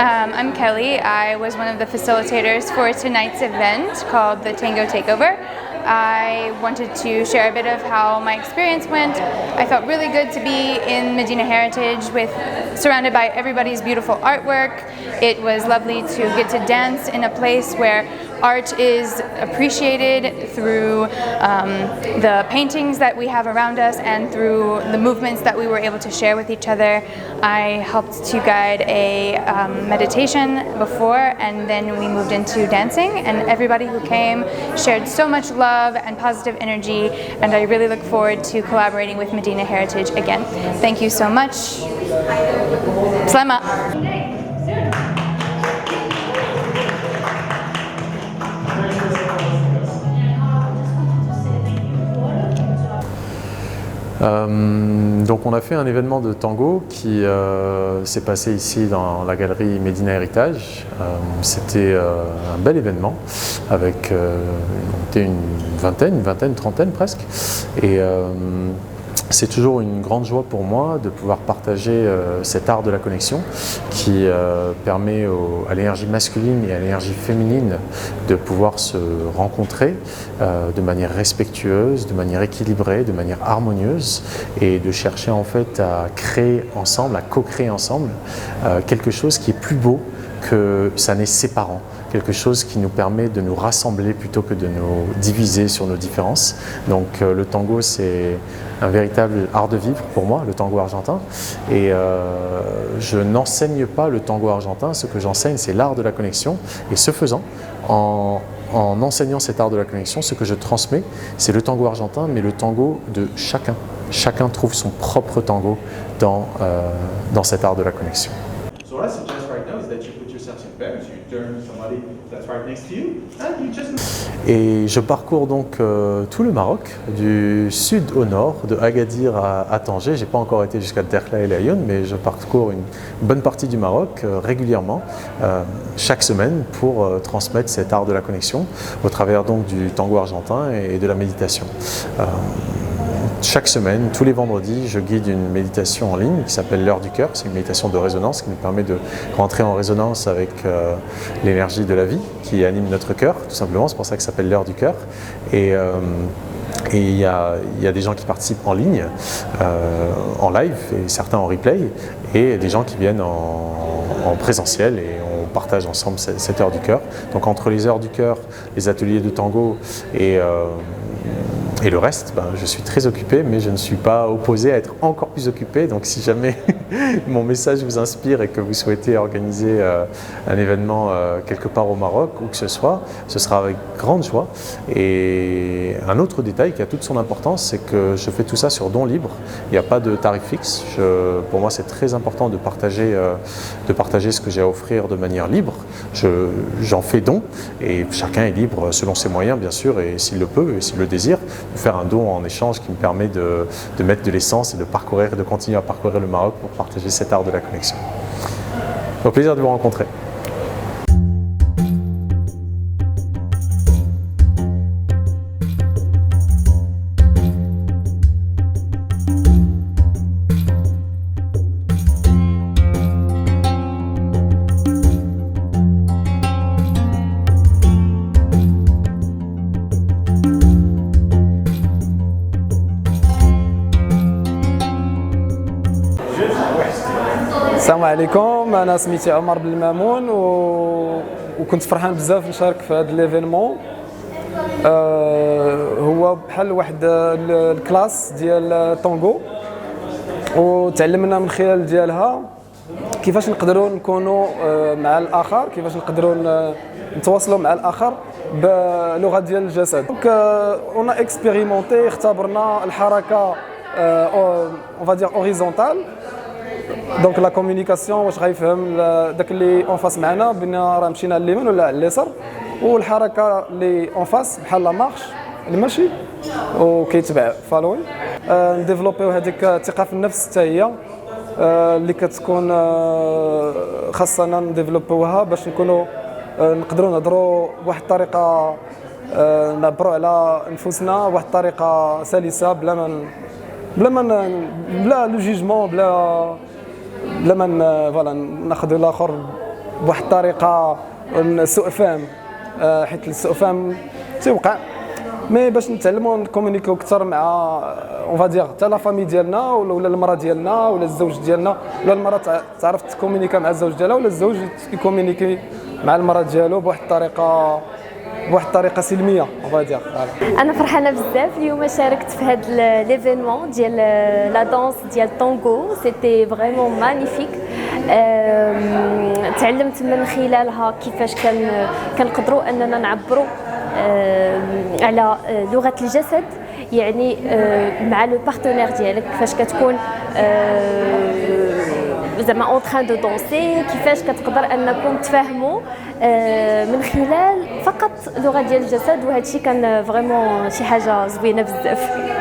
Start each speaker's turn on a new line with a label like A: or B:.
A: I'm Kelly. I was one of the facilitators for tonight's event called the Tango Takeover. I wanted to share a bit of how my experience went. I felt really good to be in Medina Heritage surrounded by everybody's beautiful artwork. It was lovely to get to dance in a place where art is appreciated through the paintings that we have around us and through the movements that we were able to share with each other. I helped to guide a meditation before, and then we moved into dancing, and everybody who came shared so much love and positive energy, and I really look forward to collaborating with Medina Heritage again. Thank you so much. Slama.
B: Donc on a fait un événement de tango qui s'est passé ici dans la galerie Medina Heritage. C'était un bel événement avec une vingtaine, trentaine presque. Et c'est toujours une grande joie pour moi de pouvoir partager cet art de la connexion qui permet à l'énergie masculine et à l'énergie féminine de pouvoir se rencontrer de manière respectueuse, de manière équilibrée, de manière harmonieuse, et de chercher en fait à créer ensemble, à co-créer ensemble quelque chose qui est plus beau que ça n'est séparant. Quelque chose qui nous permet de nous rassembler plutôt que de nous diviser sur nos différences. Donc le tango, c'est un véritable art de vivre pour moi, le tango argentin. Et je n'enseigne pas le tango argentin, ce que j'enseigne, c'est l'art de la connexion. Et ce faisant, en enseignant cet art de la connexion, ce que je transmets, c'est le tango argentin, mais le tango de chacun. Chacun trouve son propre tango dans cet art de la connexion.
C: So what I suggest right now is that you put yourself in bed, you turn somebody that's right next to you, and you just...
B: Et je parcours donc tout le Maroc, du sud au nord, de Agadir à Tanger. J'ai pas encore été jusqu'à Dakhla et Laayoune, mais je parcours une bonne partie du Maroc régulièrement, chaque semaine, pour transmettre cet art de la connexion au travers donc du tango argentin et de la méditation. Chaque semaine, tous les vendredis, je guide une méditation en ligne qui s'appelle l'heure du cœur. C'est une méditation de résonance qui nous permet de rentrer en résonance avec l'énergie de la vie qui anime notre cœur, tout simplement. C'est pour ça que ça s'appelle l'heure du cœur. Et il y a des gens qui participent en ligne, en live, et certains en replay, et des gens qui viennent en présentiel, et on partage ensemble cette heure du cœur. Donc entre les heures du cœur, les ateliers de tango et le reste, je suis très occupé, mais je ne suis pas opposé à être encore plus occupé. Donc si jamais mon message vous inspire et que vous souhaitez organiser un événement quelque part au Maroc, ou que ce soit, ce sera avec grande joie. Et un autre détail qui a toute son importance, c'est que je fais tout ça sur don libre. Il n'y a pas de tarif fixe. Pour moi, c'est très important de partager ce que j'ai à offrir de manière libre. J'en fais don, et chacun est libre selon ses moyens, bien sûr, et s'il le peut, et s'il le désire, faire un don en échange qui me permet de mettre de l'essence et de continuer à parcourir le Maroc pour partager cet art de la connexion. Au plaisir de vous rencontrer.
D: السلام عليكم، انا سميتي عمر بن المامون وكنت فرحان بزاف نشارك في هذا ليفينمون. هو بحال واحد الكلاس ديال طونغو، وتعلمنا من خلال ديالها كيفاش نقدروا نكونوا مع الاخر، كيفاش نقدروا نتواصلوا مع الاخر بلغه ديال الجسد. دونك اون اكسبيريمونتي، اختبرنا الحركه اون فا دير اوريزونتال. دونك لا كومونيكاسيون واش غيفهم داك اللي اون فاس معنا بنا راه مشينا لليمين ولا على اليسار، والحركه اللي اون فاس بحال لا مارش المشي وكيتبع فالوين. نديفلوبيو هذيك الثقه في النفس حتى هي اللي كتكون خاصنا نديفلوبوها باش نكونوا نقدروا نهضروا بواحد الطريقه، نعبروا على نفوسنا بواحد الطريقه سلسه بلا لو جيجمون، بلا ما فوالا ناخذ الاخر بواحد الطريقه سوء فهم، حيت السوء فهم تيوقع. مي باش نتعلموا نكومونيكيو اكثر مع اون فادير حتى لا فامي ديالنا ولا المراه ديالنا ولا الزوج ديالنا، ولا المراه تعرف تكومونيكا مع الزوج ديالها ولا الزوج يكومونيكي مع المراه ديالو بواحد الطريقه سلميه اون فادير.
E: انا فرحانه بزاف اليوم شاركت في هذا ليفينمون ديال لا دانس ديال التانغو. سيتي فريمون مانيفيك. تعلمت من خلالها كيفاش كنقدروا اننا نعبروا على لغه الجسد، يعني مع لو بارتنير ديالك كيفاش كتكون زعما اون تران دو دونسي، كيفاش كتقدر انكم تفاهموا من خلال فقط لغه ديال الجسد. وهذا الشيء كان فريمون شي حاجه زوينه بزاف.